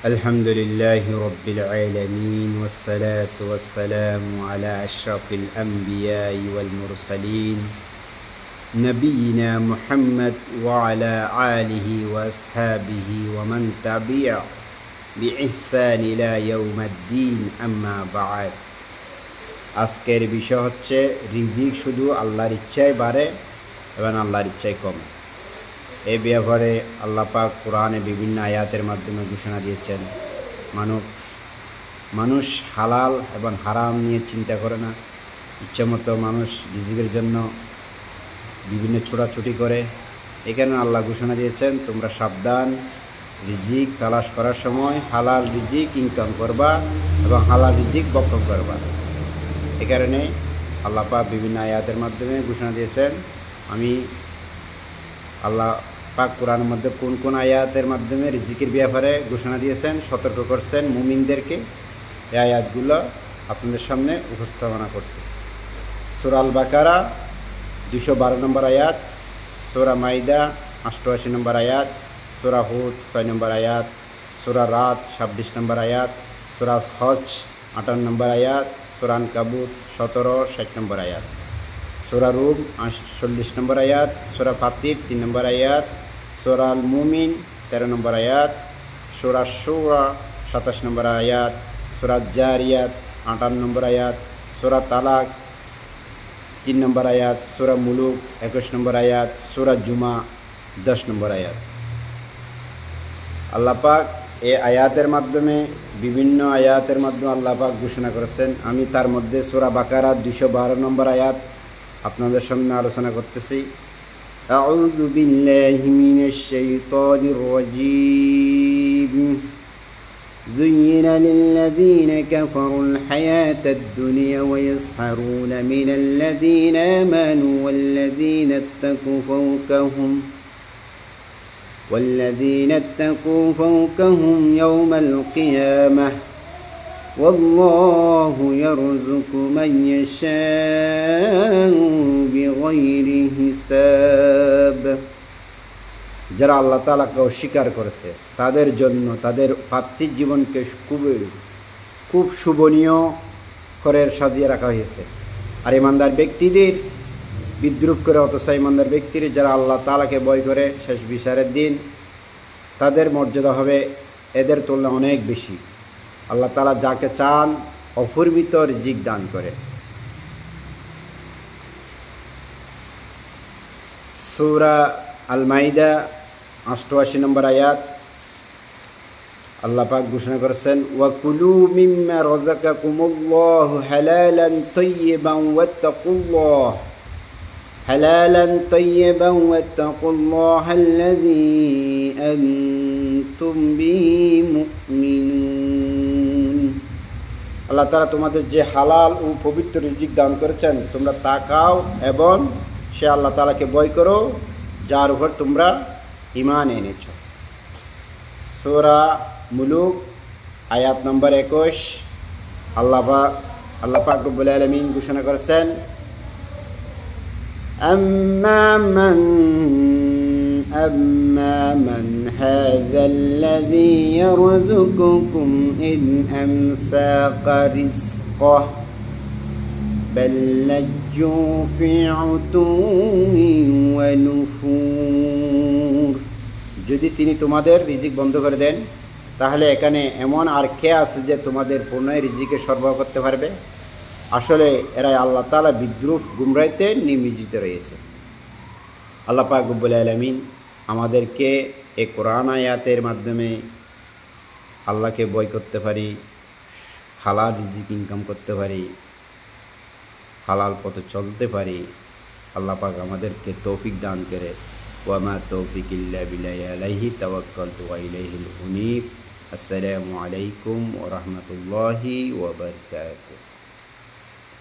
আলহামদুলিল্লাহি রাব্বিল আলামিন ওয়াসসালাতু ওয়াসসালামু আলা আশরাফিল আমবিয়াই ওয়াল মুরসালিন নবিয়িনা মুহাম্মদ ওয়া আলা আলিহি ওয়া আসহাবিহি ওয়া মান তাবি'a বিইহসান ইলা ইয়াউমিদ্দিন আম্মা বা'দ। আজকের বিষয় হচ্ছে রিজিক শুধু আল্লাহর ইচ্ছায় বাড়ে এবং আল্লাহর ইচ্ছায় কমে। এই ব্যাপারে আল্লাহ পাক কোরআনে বিভিন্ন আয়াতের মাধ্যমে ঘোষণা দিয়েছেন। মানুষ হালাল এবং হারাম নিয়ে চিন্তা করে না, ইচ্ছামতো মানুষ রিজিকের জন্য বিভিন্ন ছোটাছুটি করে। এখানে আল্লাহ ঘোষণা দিয়েছেন, তোমরা সাবধান, রিজিক তালাশ করার সময় হালাল রিজিক ইনকাম করবা এবং হালাল রিজিক বক্ষণ করবা। এ কারণে আল্লাহ পাক বিভিন্ন আয়াতের মাধ্যমে ঘোষণা দিয়েছেন। আল্লাহ পাক কোরআনের মধ্যে কোন কোন আয়াতের মাধ্যমে রিজিকের ব্যাপারে ঘোষণা দিয়েছেন, সতর্ক করছেন মুমিনদেরকে, এই আয়াতগুলো আপনাদের সামনে উপস্থাপনা করতেছে। সূরা আল বাকারা 212 নম্বর আয়াত, সূরা মাইদা 88 নম্বর আয়াত, সূরা হুদ 6 নম্বর আয়াত, সূরা রাত 26 নম্বর আয়াত, সূরা হজ 58 নম্বর আয়াত, সূরা আনকাবুত 17-60 নম্বর আয়াত, সূরা রুম 40 নম্বর আয়াত, সূরা ফাতির 3 নম্বর আয়াত, সূরা আল মুমিন 13 নম্বর আয়াত, সূরা শুরা 27 নম্বর আয়াত, সূরা জারিয়াত 58 নম্বর আয়াত, সূরা তালাক 3 নম্বর আয়াত, সূরা মুলুক 21 নম্বর আয়াত, সূরা জুমা 10 নম্বর আয়াত। আল্লাহ পাক এই আয়াতের মাধ্যমে বিভিন্ন আয়াতের মাধ্যমে আল্লাহ পাক ঘোষণা করেছেন। আমি তার মধ্যে সূরা বাকারা 212 নম্বর আয়াত আপনাদের সামনে আলোচনা করতেছি। আউযু বিল্লাহি মিনাশ শাইতানির রাজীম। যুয়িনা লিল্লাযীনা কাফারুল হায়াতাদ দুনিয়া ওয়া ইয়াসহারুনা মিনাল্লাযীনা আমানু ওয়াল্লাযীনা ইত্তাকু ফাওকাহুম ইয়াওমাল কিয়ামাহ والله يرزق من يشاء بغير حساب। যারা আল্লাহ তাআলাকে অস্বীকার করেছে তাদের জন্য তাদের পার্থিব জীবনকে খুব শোভনীয় করে সাজিয়ে রাখা হয়েছে। আর ইমানদার ব্যক্তিদের বিদ্রুপ করে, অথচ ইমানদার ব্যক্তির যারা আল্লাহ তাআলাকে ভয় করে শেষ বিচারের দিন তাদের মর্যাদা হবে এদের তুলনায় অনেক বেশি। আল্লাহ তাআলা যাকে চান অপরিমিত রিজিক দান করে। সূরা আল মাইদা 88 নম্বর আয়াত আল্লাহ পাক ঘোষণা করেছেন, ওয়া কুলু মিম্মা রাযাকাকুমুল্লাহু হালালান তাইয়্যিবান ওয়াত্তাকুল্লাহাল্লাযী আনতুম বিহি মুমিনুন। আল্লাহ তাআলা তোমাদের যে হালাল ও পবিত্র রিজিক দান করেছেন তোমরা তা খাও এবং সে আল্লাহ তাআলাকে ভয় করো যার উপর তোমরা ঈমান এনেছ। সূরা মুলুক আয়াত নম্বর 21 আল্লাহ পাক রব্বুল আলামিন ঘোষণা করেছেন, أما من هذا الذي يرزقكم إن أمسك رزقه بل لجوا في عتو ونفور। যদি তিনি তোমাদের রিজিক বন্ধ করে দেন তাহলে এখানে এমন আর কে আছে যে তোমাদের পুনরায় রিজিকের সরবরাহ করতে পারবে? আসলে এরাই আল্লাহ তাআলা বিদ্রুপ গুমরাহিতে নিমজ্জিত রয়েছে। আল্লাহ পাক রব্বুল আলামিন আমাদেরকে এই কোরআন আয়াতের মাধ্যমে আল্লাহকে ভয় করতে পারি, হালাল রিজিক ইনকাম করতে পারি, হালাল পথে চলতে পারি। আল্লাহ পাক আমাদেরকে তৌফিক দান করে। ওয়া মা তৌফিক ইল্লা বিল্লাহি আলাইহি তাওয়াক্কালতু ওয়া ইলাইহিল উনীব। আসসালামু আলাইকুম ওয়া রাহমাতুল্লাহি ওয়া বারাকাতুহু।